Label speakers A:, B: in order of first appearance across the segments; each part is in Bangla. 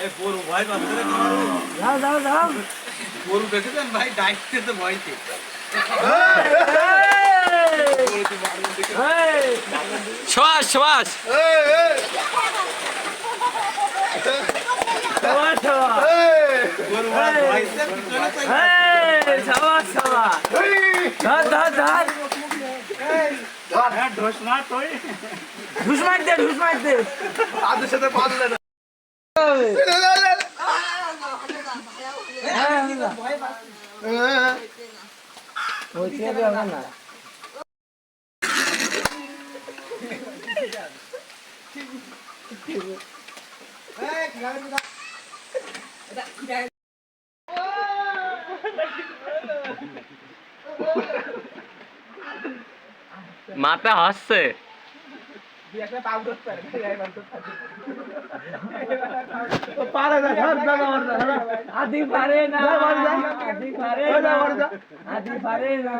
A: এই পরু ভয় করছে রে তোমার
B: যাও যাও যাও
A: পরু দেখেছেন ভাই ডাইটতে তো ভয়তে
C: শ্বাস শ্বাস
B: সবাই সবাই
A: পরু ভয়তে পিছনে চাই
B: সবাই সবাই ধর ধর ধর
A: হ্যাঁ ঢোস মার তুই
B: ঢুস মার দে ঢুস মার দে
A: আদের সাথে পারলে না
B: ওই চেয়ে হবে না
C: মাথা হাসছে
B: আদি পারে না আদি পারে না আদি পারে না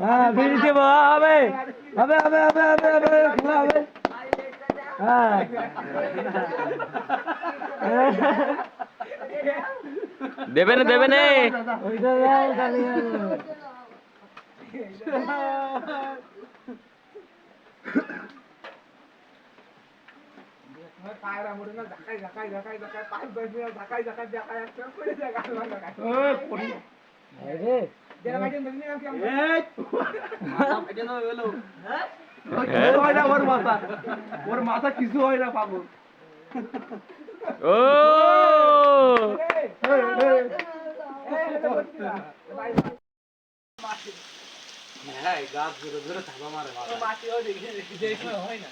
B: হ্যাঁ বেরিয়ে হবে হবে হবে হবে হবে হবে খেলা হবে হ্যাঁ
C: দেবে না দেবে না
B: ওইটা যাও তাহলে
A: ওর মাথা কিছু হয় না পাগল
C: ও
A: হ্যাঁ গাছ ধরে ধরে থাকা মারে হয় না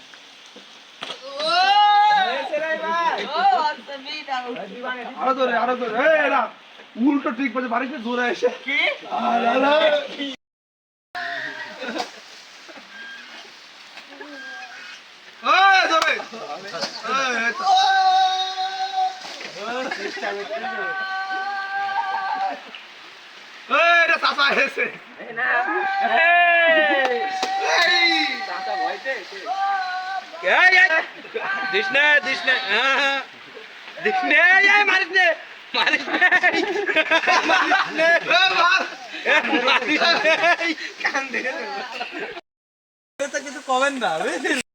A: আরো ধরে এরা উল্টো ঠিক বলে বাড়িতে জোরে এসে কি
C: দিশনে দিশনে দিশনে এই মারিসনে মারিসনে মারিসনে কান দেখে
A: কিছু কমেন না বুঝলি